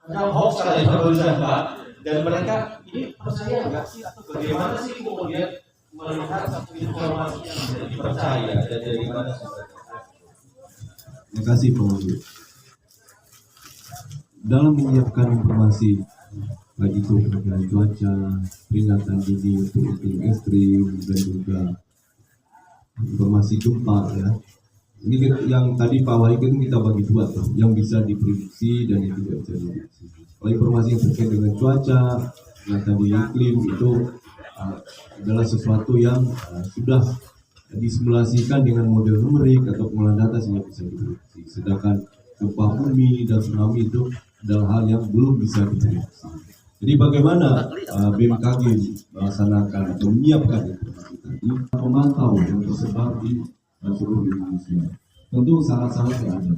Ada hoax katanya barusan Pak, dan mereka ini percaya nggak sih atau bagaimana sih kemudian melihat informasi yang bisa dipercaya dan dari mana sumbernya? Terima kasih Pak Wahyu. Dalam menyiapkan informasi baik itu terkait cuaca, peringatan dini untuk iklim ekstrim dan juga informasi gempa ya. Ini yang tadi Pak Wahyu itu kita bagi dua tuh, yang bisa diprediksi dan yang tidak bisa diprediksi. Kalau informasi yang terkait dengan cuaca, peringatan dini iklim itu adalah sesuatu yang sudah disimulasikan dengan model numerik atau pengolahan data sehingga bisa diprediksi. Sedangkan gempa bumi dan tsunami itu adalah hal yang belum bisa diprediksi. Jadi bagaimana BMKG melaksanakan atau menyiapkan informasi tadi, memantau yang tersebar di seluruh Indonesia. Tentu sangat-sangat ada.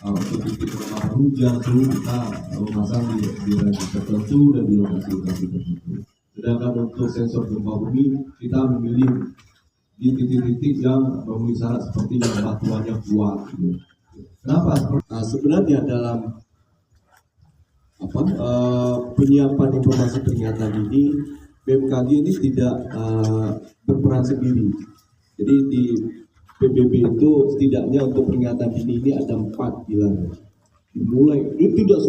Untuk titik rawan hujan itu kita memasang di range tertentu dan di lokasi-lokasi tertentu. Sedangkan untuk sensor gempa bumi kita memilih di titik-titik yang memenuhi syarat seperti yang batuannya kuat. Gitu. Kenapa? Sebenarnya dalam penyiapan informasi peringatan dini, BMKG ini tidak berperan sendiri. Jadi di PBB itu setidaknya untuk peringatan dini ini ada 4 pilar. Dimulai, ini tidak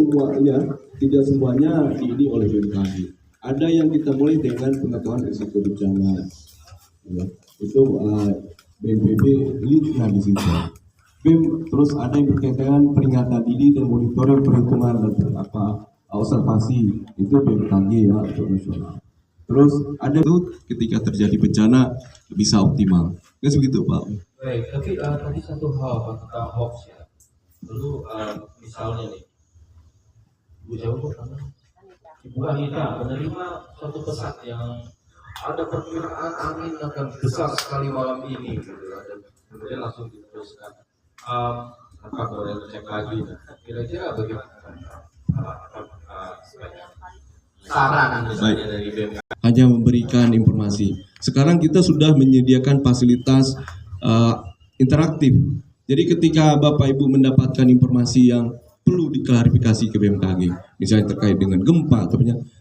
semuanya ini oleh BMKG. Ada yang kita mulai dengan pengetahuan risiko bencana. Ya, itu BNPB lead-nya di situ. Terus ada yang berkaitan peringatan dini dan monitoring perhitungan dan observasi, itu BMKG ya untuk nasional. Terus ada itu ketika terjadi bencana bisa optimal. Ya begitu Pak. Baik, tapi tadi satu hal Pak tentang hoax ya. Lalu misalnya nih, Bu Jawa Ibu Anita menerima suatu pesan yang ada perkiraan angin akan besar sekali malam ini gitu ya, dan kemudian langsung diteruskan. Maka boleh cek lagi. Kira-kira bagaimana? Saran misalnya dari BMKG. Hanya memberikan informasi. Sekarang kita sudah menyediakan fasilitas interaktif. Jadi ketika Bapak Ibu mendapatkan informasi yang perlu diklarifikasi ke BMKG, misalnya terkait dengan gempa,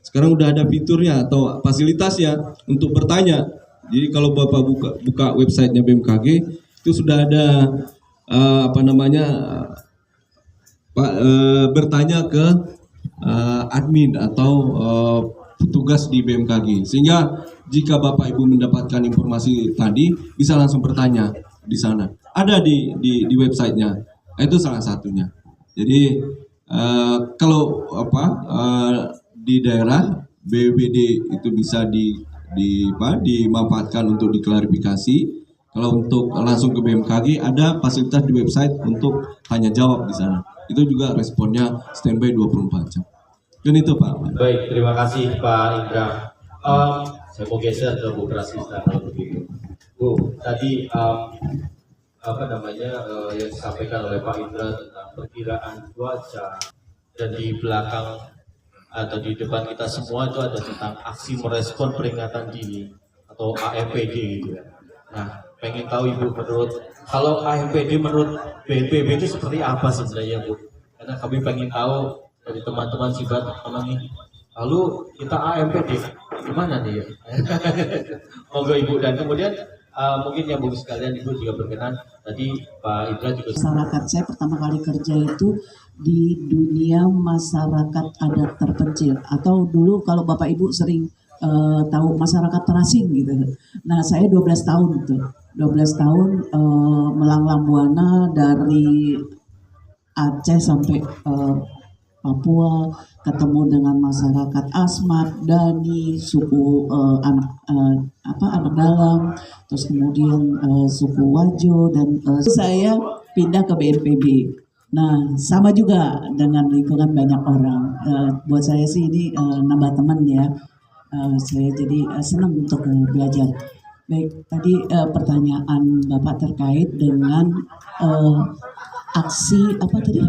sekarang udah ada fiturnya atau fasilitasnya untuk bertanya. Jadi kalau Bapak buka websitenya BMKG, itu sudah ada bertanya ke admin atau petugas di BMKG, sehingga jika Bapak Ibu mendapatkan informasi tadi bisa langsung bertanya di sana. Ada di websitenya. Itu salah satunya. Jadi kalau di daerah BPBD itu bisa dimanfaatkan untuk diklarifikasi. Kalau untuk langsung ke BMKG ada fasilitas di website untuk tanya jawab di sana. Itu juga responnya standby 24 jam. Dan itu Pak. Baik, terima kasih Pak Indra. Saya mau geser ke Bu Prasista kalau begitu. Bu, tadi yang disampaikan oleh Pak Indra tentang perkiraan cuaca, dan di belakang atau di depan kita semua itu ada tentang aksi merespon peringatan dini atau AMPD gitu ya. Nah, pengen tahu Ibu kalau AMPD menurut BNPB itu seperti apa sebenarnya Bu? Karena kami pengen tahu dari teman-teman Sibat nih. Lalu kita AMPD gimana nih ya? Monggo Ibu, dan kemudian mungkin yang bagus sekalian Ibu juga berkenan tadi Pak Indra juga. Masyarakat saya pertama kali kerja itu di dunia masyarakat adat terpencil, atau dulu kalau Bapak Ibu sering tahu masyarakat terasing gitu. Nah saya 12 tahun itu, 12 tahun melanglang buana dari Aceh sampai Papua, ketemu dengan masyarakat Asmat, Dani, suku anak dalam, terus kemudian suku Wajo, dan saya pindah ke BNPB. Nah, sama juga dengan lingkungan banyak orang. Buat saya sih ini nambah teman ya. Saya jadi senang untuk belajar. Baik, tadi pertanyaan Bapak terkait dengan aksi apa tadi?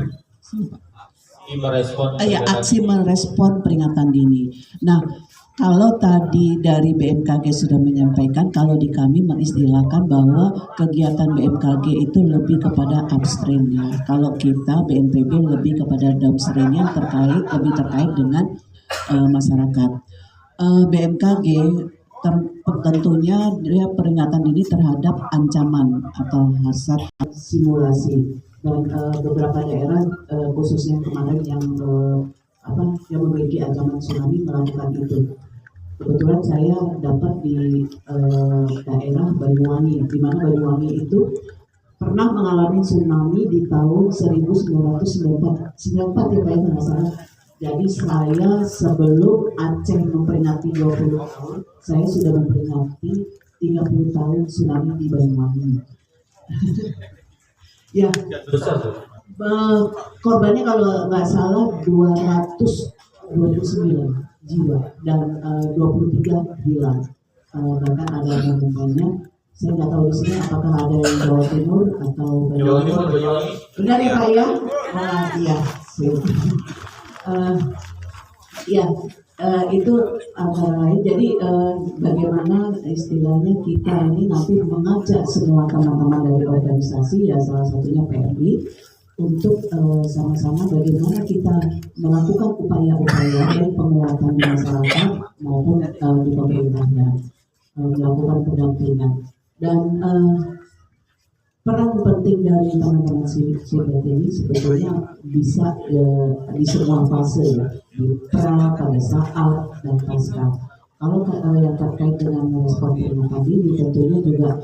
Merespon aksi merespon peringatan dini. Nah, Kalau tadi dari BMKG sudah menyampaikan, kalau di kami mengistilahkan bahwa kegiatan BMKG itu lebih kepada upstream-nya. Kalau kita BNPB lebih kepada downstream-nya lebih terkait dengan masyarakat. BMKG tentunya dia peringatan dini terhadap ancaman atau hazard simulasi, dan beberapa daerah khususnya kemarin yang memiliki ancaman tsunami melakukan itu. Kebetulan saya dapat di daerah Banyuwangi, di mana Banyuwangi itu pernah mengalami tsunami di tahun 1994 ya Pak ya, nggak salah. Jadi saya sebelum Aceh memperingati 20 tahun, saya sudah memperingati 30 tahun tsunami di Banyuwangi. Ya, korbannya kalau nggak salah 229 jiwa dan 23 hilang. Bahkan ada hubungannya. Saya nggak tahu di sini apakah ada yang Jawa Timur atau Banyuwangi. Benar ya Pak ya? Iya. Itu antara lain. Jadi bagaimana istilahnya kita ini nanti mengajak semua teman-teman dari organisasi, ya salah satunya PRI, untuk sama-sama bagaimana kita melakukan upaya-upaya dari penguatan di masyarakat maupun di pemerintahnya, melakukan pendampingan. Dan peran penting dari teman-teman Sibat ini sebetulnya bisa di semua fase ya, di pra, pada saat, dan pasca. Kalau yang terkait dengan respon peringatan dini tentunya juga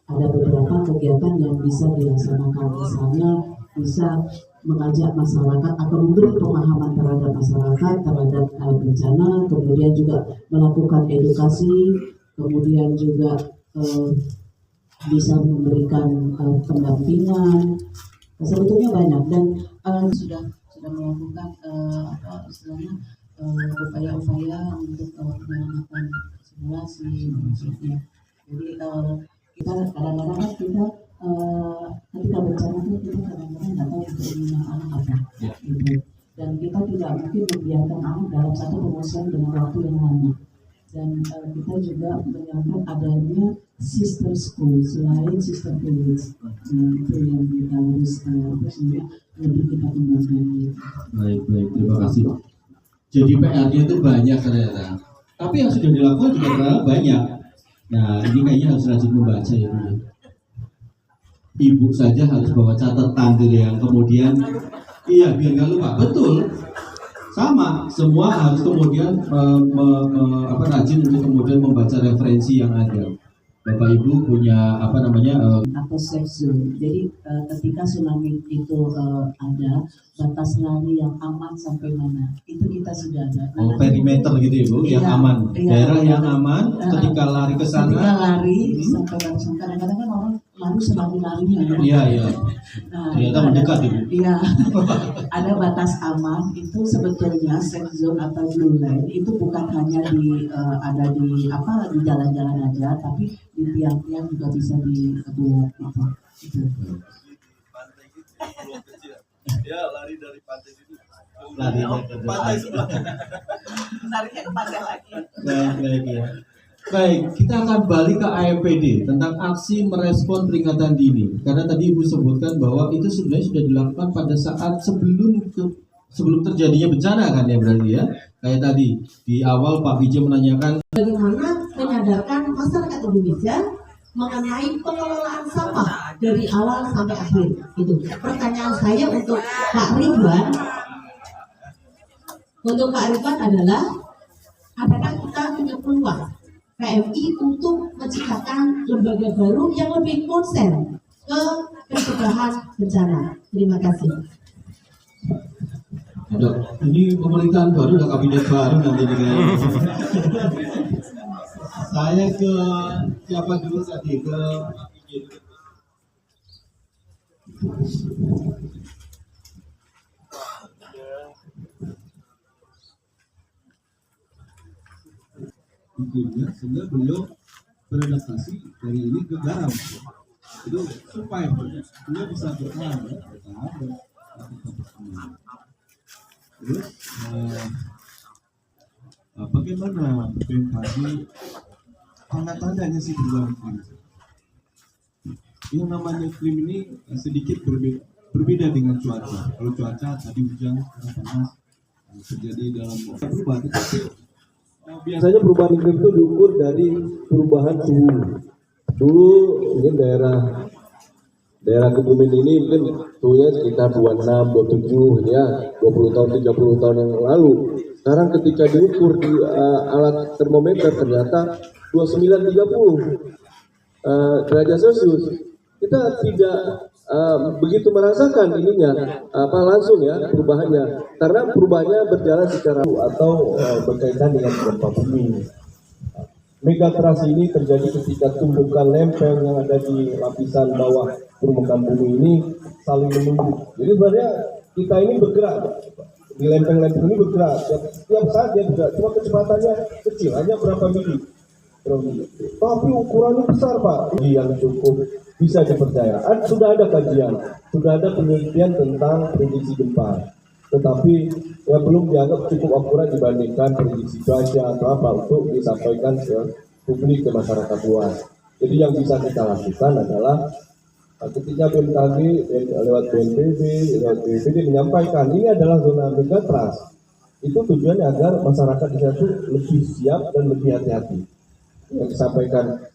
ada beberapa kegiatan yang bisa dilaksanakan, misalnya bisa mengajak masyarakat atau memberi pemahaman terhadap masyarakat terhadap bencana, kemudian juga melakukan edukasi, kemudian juga bisa memberikan pendampingan. Sebetulnya banyak, dan sudah melakukan istilahnya upaya-upaya untuk penyelamatan simulasi maksudnya. Jadi kita kadang-kadang kan kita ketika bencana itu kita kadang-kadang nggak tahu keinginan anak apa, gitu. Dan kita tidak mungkin membiarkan anak dalam satu pengungsian dengan waktu yang lama. Dan kita juga menyiapkan adanya sister school selain sister village. Itu yang kita harus lebih kita kembangkan. Baik, terima kasih. Jadi PR-nya itu banyak ternyata. Tapi yang sudah dilakukan juga terlalu banyak. Nah, ini kayaknya harus rajin membaca ya Bu. Ibu saja harus bawa catatan gitu yang kemudian, iya biar nggak lupa. Betul. Sama, semua harus kemudian rajin untuk kemudian membaca referensi yang ada. Bapak Ibu punya atau safe zone. Jadi ketika tsunami itu ada batas lari yang aman sampai mana, itu kita sudah ada. Perimeter gitu ya Bu, yang aman. Daerah yang aman ketika lari ke sana. Ketika lari sampai langsung, kadang-kadang kan orang lari semakin larinya. Iya. Nah, ternyata mendekat itu. Iya. Ada batas aman itu sebetulnya safe zone atau blue line itu bukan hanya ada di jalan-jalan aja, tapi di tiang-tiang juga bisa dibuat gitu. Ya lari dari pantai itu. Lari ke pantai sebelah. Tariknya ke pantai lagi. Baik ya. Baik, kita akan balik ke AMPD tentang aksi merespon peringatan dini. Karena tadi Ibu sebutkan bahwa itu sebenarnya sudah dilakukan pada saat sebelum terjadinya bencana kan ya berarti ya. Kayak tadi di awal Pak Bijay menanyakan bagaimana menyadarkan masyarakat Indonesia mengenai pengelolaan sampah dari awal sampai akhir. Itu pertanyaan saya untuk Pak Ridwan. Untuk Pak Ridwan adalah, apakah kita punya peluang PMI untuk menciptakan lembaga baru yang lebih konsen ke pencegahan bencana? Terima kasih. ini pemerintahan baru dan kabinet baru nanti dengan saya ke siapa dulu tadi ke tentunya sehingga beliau beradaptasi dari ini ke garam itu supaya beliau bisa bertahan dan terus bagaimana BMKG tanda-tandanya sih perubahan iklim? Yang namanya iklim ini sedikit berbeda dengan cuaca. Kalau cuaca tadi hujan, panas, terjadi dalam perubahan. Tetapi biasanya perubahan iklim itu diukur dari perubahan suhu. Dulu mungkin daerah Kebumen ini mungkin suhunya sekitar 26, 27 ya, 20 tahun, 30 tahun yang lalu. Sekarang ketika diukur di alat termometer ternyata 29, 30 derajat Celcius. Kita tidak begitu merasakan ininya langsung ya perubahannya, karena perubahannya berjalan secara atau berkaitan dengan gempa bumi. Megatrust ini terjadi ketika tumbukan lempeng yang ada di lapisan bawah permukaan bumi ini saling menunggu. Jadi sebenarnya kita ini bergerak di lempeng-lempeng ini bergerak setiap saat dia bergerak, cuma kecepatannya kecil, hanya berapa mili. Tapi ukurannya besar Pak, yang cukup bisa dipercaya. Sudah ada kajian, sudah ada penelitian tentang prediksi gempa, tetapi ya belum dianggap cukup akurat dibandingkan prediksi cuaca atau apa untuk disampaikan ke publik, ke masyarakat luas. Jadi yang bisa kita lakukan adalah ketika BMKG lewat BNPB, lewat BPD menyampaikan ini adalah zona megatrust, itu tujuannya agar masyarakat di situ lebih siap dan lebih hati-hati. Yang disampaikan